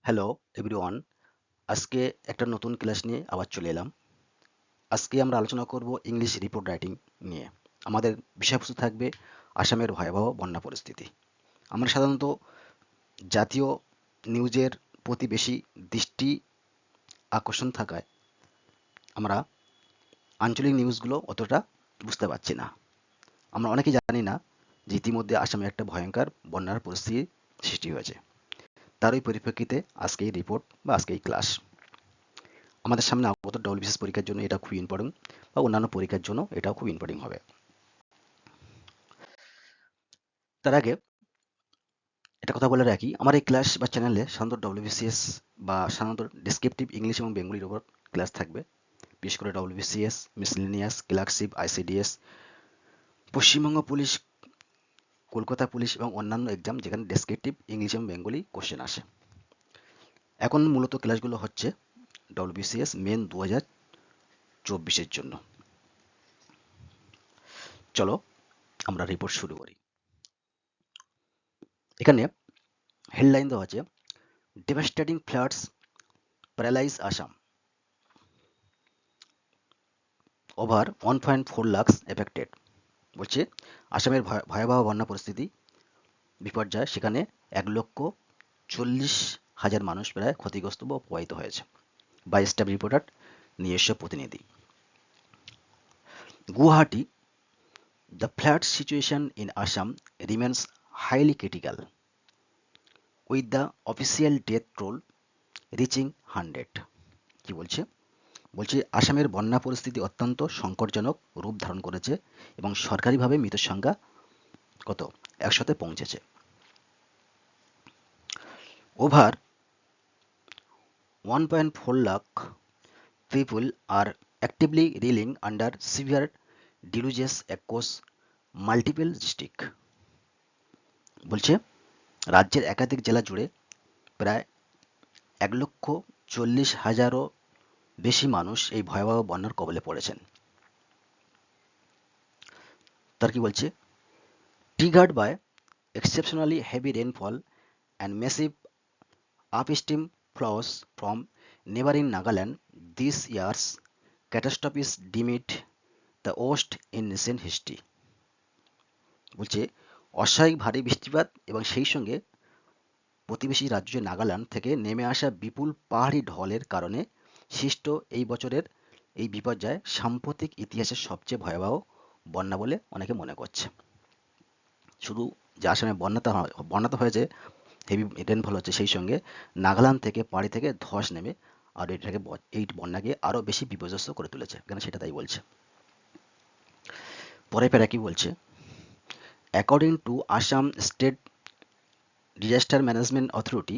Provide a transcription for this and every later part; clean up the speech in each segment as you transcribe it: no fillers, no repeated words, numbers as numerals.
Hello everyone, আজকে একটা নতুন ক্লাস নিয়ে আবার চলে এলাম। আজকে আমরা আলোচনা করব ইংলিশ রিপোর্ট রাইটিং নিয়ে। আমাদের বিষয়বস্তু থাকবে আসামের ভয়াবহ বন্যা পরিস্থিতি। আমরা সাধারণত জাতীয় নিউজের প্রতি বেশি দৃষ্টি আকর্ষণ থাকায় আমরা আঞ্চলিক নিউজগুলো অতটা বুঝতে পারছি না। আমরা অনেকেই জানি না যে ইতিমধ্যে আসামে একটা ভয়ঙ্কর বন্যার পরিস্থিতি সৃষ্টি হয়েছে। তারই পরিপ্রেক্ষিতে আজকে এই রিপোর্ট বা আজকে এই ক্লাস। আমাদের সামনে আগত ডব্লিউবিসিএস পরীক্ষার জন্য এটা খুব ইম্পর্টেন্ট, বা অন্যান্য পরীক্ষার জন্য এটাও খুব ইম্পর্টেন্ট হবে। তার আগে একটা কথা বলে রাখি, আমার এই ক্লাস বা চ্যানেলে সাধারণত ডব্লিউবিসিএস বা সাধারণত ডেসক্রিপটিভ ইংলিশ এবং বেঙ্গলির উপর ক্লাস থাকবে। বিশেষ করে WBCS, miscellaneous, clerkship, ICDS, Paschimbanga police, Kolkata police এবং অন্যান্য এক্সাম যেখানে ডেসক্রিপটিভ ইংলিশ এবং বেঙ্গলি কোশ্চেন আসে। এখন মূলত ক্লাসগুলো হচ্ছে ডব্লিউবিসিএস মেন 2024-এর জন্য। চলো আমরা রিপোর্ট শুরু করি। এখানে হেডলাইন দেওয়া আছে, devastating floods paralyze Assam. Over 1.4 lakhs affected. বলছে আসামের ভয়াবহ বন্যা পরিস্থিতি বিপর্যয়, সেখানে 1,40,000 মানুষ প্রায় ক্ষতিগ্রস্ত বা প্রভাবিত হয়েছে। বাই স্টাফ রিপোর্টার, নিজস্ব প্রতিনিধি। Guwahati, the flood situation in Assam remains highly critical, with the official death toll reaching 100. কি বলছে? বলছি আসামের বন্যা পরিস্থিতি অত্যন্ত সংকটজনক রূপ ধারণ করেছে এবং সরকারিভাবে মৃতের সংখ্যা কত 100-তে পৌঁছেছে। Over 1.4 lakh people are actively reeling under severe deluges across multiple district. বলছে রাজ্যের একাধিক জেলা জুড়ে প্রায় 1,40,000-ও বেশি মানুষ এই ভয়াবহ বন্যার কবলে পড়েছেন। তার কি বলছে? Triggered by exceptionally heavy rainfall and massive upstream flows from neighboring Nagaland, this year's catastrophe is deemed the worst in recent history. বলছে অস্বাভাবিক ভারী বৃষ্টিপাত এবং সেই সঙ্গে প্রতিবেশী রাজ্য নাগাল্যান্ড থেকে নেমে আসা বিপুল পাহাড়ি ঢলের কারণে সৃষ্ট এই বছরের এই বিপর্যয় সাম্প্রতিক ইতিহাসের সবচেয়ে ভয়াবহ বন্যা বলে অনেকে মনে করছে। শুধু যে আসামে বন্যা তো হয়েছে, হেভি রেনফল হচ্ছে, সেই সঙ্গে নাগাল্যান্ড থেকে পাহাড়ি থেকে ধস নেমে আর এই বন্যাকে আরও বেশি বিপর্যস্ত করে তুলেছে, এখানে সেটা তাই বলছে। পরে প্যারা কি বলছে? According to Assam state disaster management authority,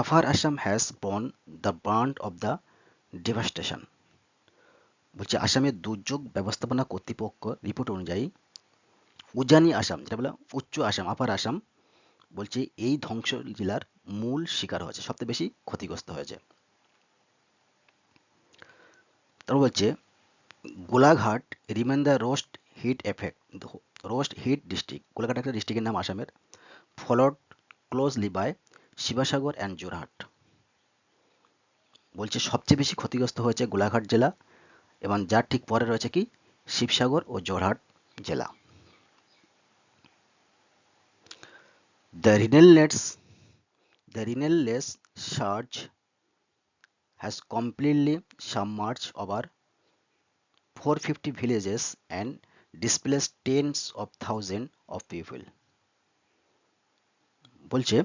upper Assam has borne the brunt of the devastation. বলছে আসামের দুর্যোগ ব্যবস্থাপনা কর্তৃপক্ষ রিপোর্ট অনুযায়ী উজানি আসাম, যেটা বলে উচ্চ আসাম, আপার আসাম, বলছে এই ধ্বংস জেলার মূল শিকার হয়েছে, সবচেয়ে বেশি ক্ষতিগ্রস্ত হয়েছে। তারপর বলছে Golaghat remain the worst hit district. Golaghat একটা ডিস্ট্রিক্টের নাম আসামের। Followed closely by Sivasagar and Jorhat. বলছে সবচেয়ে বেশি ক্ষতিগ্রস্ত হয়েছে গোলাঘাট জেলা এবং যার ঠিক পরে রয়েছে কি শিবসাগর ও জোরহাট জেলা। The relentless surge has completely submerged over 450 villages and displaced tens of thousands of people. বলছে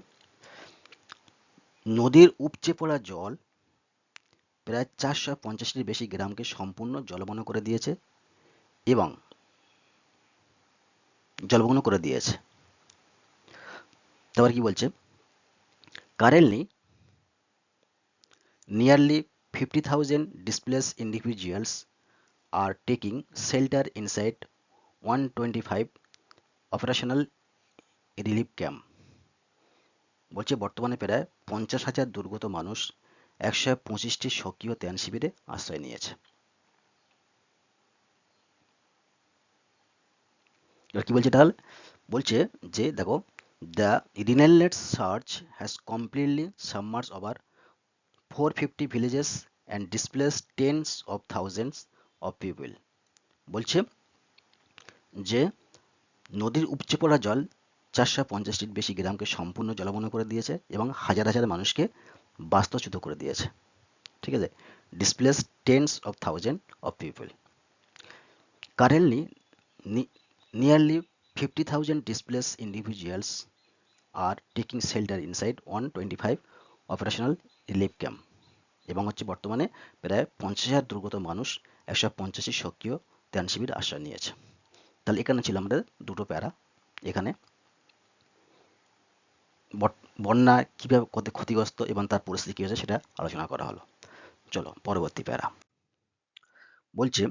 নদীর উপচে পড়া জল প্রায় 450টির বেশি গ্রামকে সম্পূর্ণ জলমগ্ন করে দিয়েছে। তারপর কি বলছে? Currently nearly 50,000 displaced individuals are taking shelter inside 125 operational relief camp. বলছে বর্তমানে প্রায় 50,000 দুর্গত মানুষ 125টি সক্রিয় ত্রাণ শিবিরে আশ্রয় নিয়েছে। এবার কি বলছে তাহলে? বলছে যে দেখো The relentless surge has completely submerged over 450 villages and displaced tens of thousands of people. বলছে যে নদীর উপচে পড়া জল 450টির বেশি গ্রামকে সম্পূর্ণ জলমগ্ন করে দিয়েছে এবং হাজার হাজার মানুষকে বাস্তুচ্যুত করে দিয়েছে। ঠিক আছে, displace tense of thousand of people. Currently nearly 50,000 displaced individuals are taking shelter inside 125 operational relief camp এবং হচ্ছে বর্তমানে প্রায় 50,000 দুর্গত মানুষ 150টি সক্রিয় ত্রাণ শিবির আশ্রয় নিয়েছে। তাহলে এখানে ছিল আমাদের দুটো প্যারা। এখানে বন্যা কীভাবে ক্ষতিগ্রস্ত এবং তার পরিস্থিতি কী হয়েছে সেটা আলোচনা করা হলো। চলো পরবর্তী প্যারা। বলছে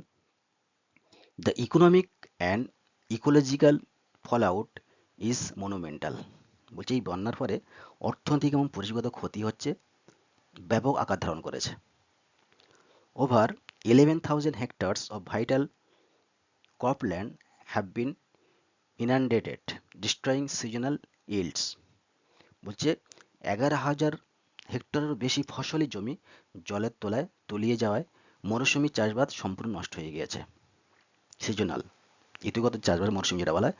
the economic and ecological fallout is monumental. বলছে এই বন্যার পরে অর্থনৈতিক এবং পরিবেশগত ক্ষতি হচ্ছে ব্যাপক আকার ধারণ করেছে। Over 11,000 hectares of vital cropland have been inundated, destroying seasonal yields. বলছে 11,000 হেক্টরেরও বেশি ফসলি জমি জলের তলায় তলিয়ে যাওয়ায় মৌসুমী চাষবাদ সম্পূর্ণ নষ্ট হয়ে গিয়েছে। সিজনাল ঋতুগত চাষবাদ মৌসুমী যেটা বলা হয়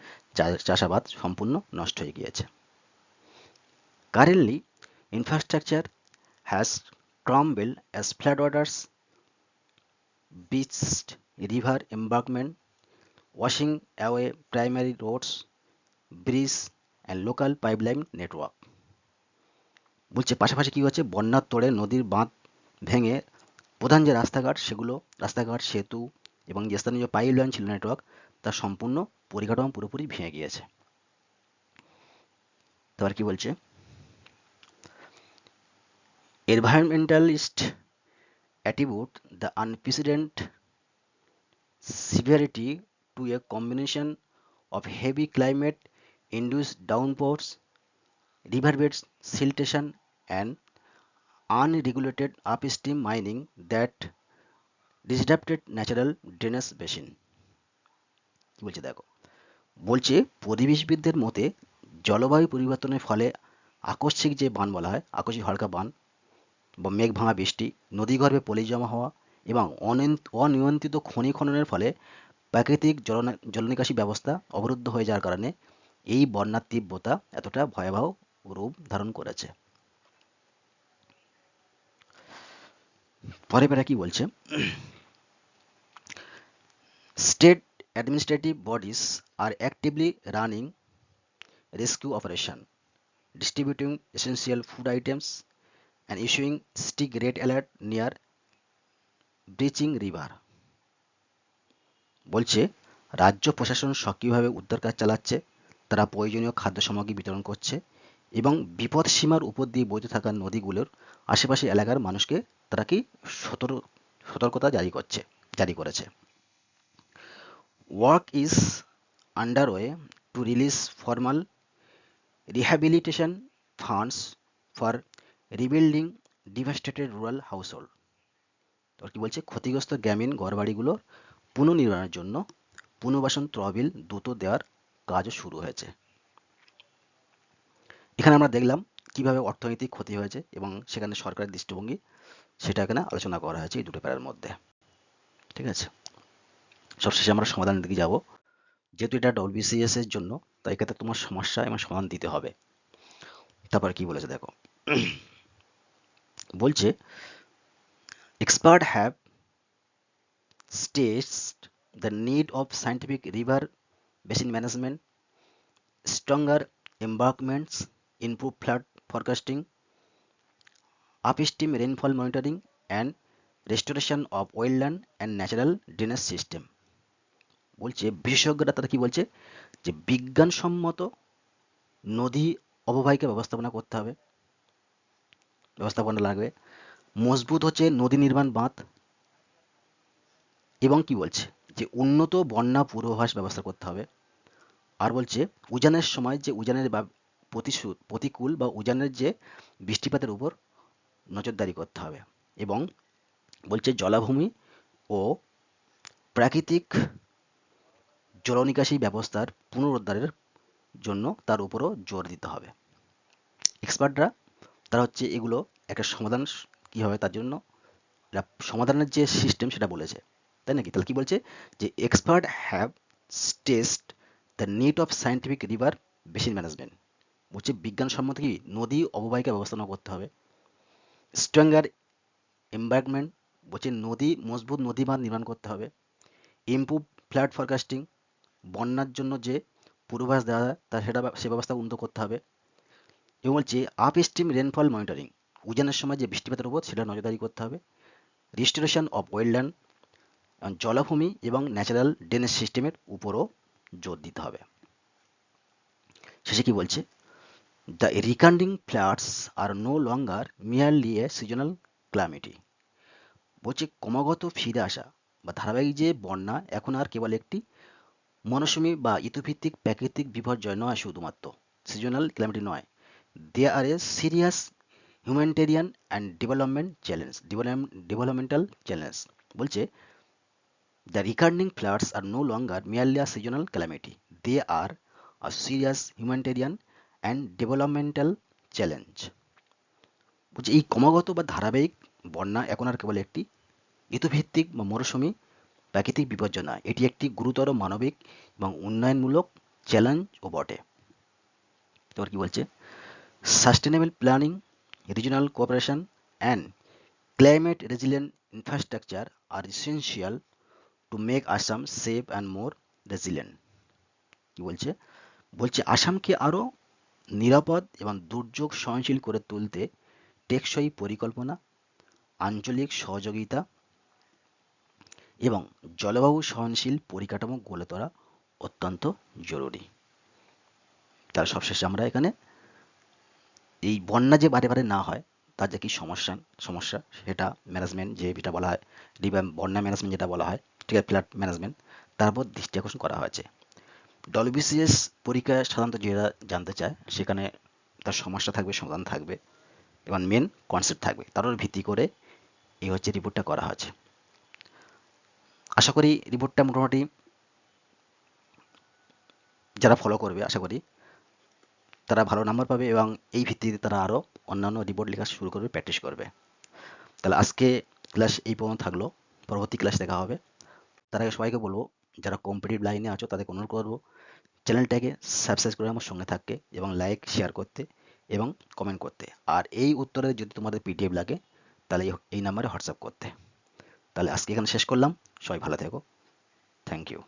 চাষাবাদ সম্পূর্ণ নষ্ট হয়ে গিয়েছে। Currently infrastructure has crumbled as floodwaters beached river embankment, washing away primary roads, bridges and local pipeline network. বলছে পাশাপাশি কি হচ্ছে, বন্যার তোড়ে নদীর বাঁধ ভেঙে প্রধান যে রাস্তাঘাট সেতু এবং যে স্থানীয় পাইপলাইন ছিল নেটওয়ার্ক তার সম্পূর্ণ পরিকাঠামো পুরোপুরি ভেঙে গিয়েছে। তারপর কি বলছে, environmentalist attribute the unprecedented severity to a combination of heavy climate induced downpours, riverbed siltation and unregulated upstream mining that disrupted natural drainage basin. কি বলছে দেখো, বলছে পরিবেশবিদদের মতে জলবায়ু পরিবর্তনের ফলে আকস্মিক যে বান বলা হয়, আকস্মিক হালকা বান বা মেঘ ভাঙা বৃষ্টি, নদীগর্ভে পলি জমা হওয়া এবং অনিয়ন্ত্রিত খনি খননের ফলে প্রাকৃতিক জলনিকাশি ব্যবস্থা অবরুদ্ধ হয়ে যাওয়ার কারণে এই বন্যার তীব্রতা এতটা ভয়াবহ রূপ ধারণ করেছে। পরে কি বলছে, state administrative bodies are actively running rescue operation, distributing essential food items and issuing strict red alert near breaching river. বলছে রাজ্য প্রশাসন সক্রিয়ভাবে উদ্ধার কাজ চালাচ্ছে, তারা প্রয়োজনীয় খাদ্য সামগ্রী বিতরণ করছে এবং বিপদ সীমার উপর দিয়ে বইতে থাকা নদীগুলোর আশেপাশে এলাকার মানুষকে তারা কি সতর্কতা জারি করেছে। Work is underway to release formal rehabilitation funds for rebuilding devastated rural household. তো কি বলছে, ক্ষতিগ্রস্ত গ্রামীণ ঘরবাড়িগুলোর পুনর্নির্মাণের জন্য পুনর্বাসন তহবিল দ্রুত দেওয়ার কাজও শুরু হয়েছে। এখানে আমরা দেখলাম কিভাবে অর্থনৈতিক ক্ষতি হয়েছে এবং সেখানে সরকারের দৃষ্টিভঙ্গি সেটা এখানে আলোচনা করা হয়েছে এই দুটো প্যারার মধ্যে। ঠিক আছে, সবশেষে আমরা সমাধানের দিকে যাব। যেহেতু এটা WBCS এর জন্য, তাই এক্ষেত্রে তোমার সমস্যা এবং সমাধান দিতে হবে। তারপর কি বলেছে দেখো, বলছে expert have stressed the need of scientific river basin management, stronger embankments, improved flood forecasting, upstream rainfall monitoring, and restoration of wetland and natural drainage system. বলছে বিশেষজ্ঞরা তারা কি বলছে, যে বিজ্ঞানসম্মত নদী অববাহিকা ব্যবস্থাপনা লাগবে, মজবুত হচ্ছে নদী নির্মাণ বাঁধ এবং কি বলছে যে উন্নত বন্যা পূর্বাভাস ব্যবস্থা করতে হবে। আর বলছে উজানের সময় যে উজানের প্রতিকূল বা উজানের যে বৃষ্টিপাতের উপর নজরদারি করতে হবে এবং বলছে জলাভূমি ও প্রাকৃতিক জলনিকাশি ব্যবস্থার পুনরুদ্ধারের জন্য তার উপরও জোর দিতে হবে। এক্সপার্টরা তারা হচ্ছে এগুলো একটা সমাধান কি হবে তার জন্য সমাধানের যে সিস্টেম সেটা বলেছে, তাই নাকি? তাহলে কি বলছে যে expert have stressed the need of scientific river basin management. বলছে বিজ্ঞানসম্মত কি নদী অববাহিকা ব্যবস্থাপনা করতে হবে। স্ট্রঙ্গার এমবাঙ্কমেন্ট, বলছে মজবুত নদী বাঁধ নির্মাণ করতে হবে। ইমপ্রুভ ফ্লাড ফরকাস্টিং, বন্যার জন্য যে পূর্বাভাস দেওয়া হয় সে ব্যবস্থা উন্নত করতে হবে। এবং বলছে আপ স্ট্রিম রেনফল মনিটরিং, উজানের সময় যে বৃষ্টিপাতের উপর সেটা নজরদারি করতে হবে। রিস্টোরেশন অফ ওয়েলল্যান্ড, জলাভূমি এবং ন্যাচারাল ড্রেনেজ সিস্টেমের উপরও জোর দিতে হবে। শেষে কি বলছে, দ্য রিকান্ডিং floods are no longer merely a seasonal calamity. বলছে ক্রমাগত ফিরে আসা বা ধারাবাহিক যে বন্যা এখন আর কেবল একটি মৌসুমী বা ঋতুভিত্তিক প্রাকৃতিক বিপর্যয় নয়, শুধুমাত্র সিজনাল ক্লামিটি নয়, they are a serious humanitarian and developmental challenge. বলছে the recurring floods are no longer merely a seasonal calamity, they are a serious humanitarian and developmental challenge. বলছে এই ক্রমাগত বা ধারাবাহিক বন্যা এখন আর কেবল একটি ঋতুভিত্তিক বা মৌসুমী প্রাকৃতিক বিপর্যয় নয়, এটি একটি গুরুতর মানবিক এবং উন্নয়নমূলক চ্যালেঞ্জও বটে। এবার কি বলছে, sustainable planning, regional cooperation and climate resilient infrastructure are essential to make Assam safe and more resilient. কি বলছে, বলছে আসামকে আরও নিরাপদ এবং দুর্যোগ সহনশীল করে তুলতে টেকসই পরিকল্পনা, আঞ্চলিক সহযোগিতা এবং জলবায়ু সহনশীল পরিকাঠামো গড়ে তোলা অত্যন্ত জরুরি। তার সবশেষে আমরা এখানে এই বন্যা যে বারে বারে না হয় তার যে কি সমস্যা সেটা ম্যানেজমেন্ট, যেটা বলা হয় বন্যা ম্যানেজমেন্ট যেটা বলা হয়, ঠিক আছে, ফ্লাড ম্যানেজমেন্ট, তার উপর দৃষ্টি আকর্ষণ করা হয়েছে। ডব্লিউবিসিএস পরীক্ষায় সাধারণত যেটা জানতে চায় সেখানে তার সমস্যা থাকবে, সমাধান থাকবে এবং মেন কনসেপ্ট থাকবে, তার উপর ভিত্তি করে এই হচ্ছে রিপোর্টটা করা হয়েছে। আশা করি রিপোর্টটা মোটামুটি যারা ফলো করবে আশা করি তারা ভালো নাম্বার পাবে এবং এই ভিত্তিতে তারা আরও অন্যান্য রিপোর্ট লেখা শুরু করবে, প্র্যাকটিস করবে। তাহলে আজকে ক্লাস এই পর্যন্ত থাকলো, পরবর্তী ক্লাস দেখা হবে। তার আগে সবাইকে বলবো যারা কম্পিটিটিভ লাইনে আছো তাদেরকে অনুরোধ করবো চ্যানেলটাকে সাবস্ক্রাইব করে আমার সঙ্গে থাকতে এবং লাইক শেয়ার করতে এবং কমেন্ট করতে। আর এই উত্তরে যদি তোমাদের পিডিএফ লাগে তাহলে এই নাম্বারে হোয়াটসঅ্যাপ করতে। তাহলে আজকে এখানে শেষ করলাম, সবাই ভালো থেকো, থ্যাংক ইউ।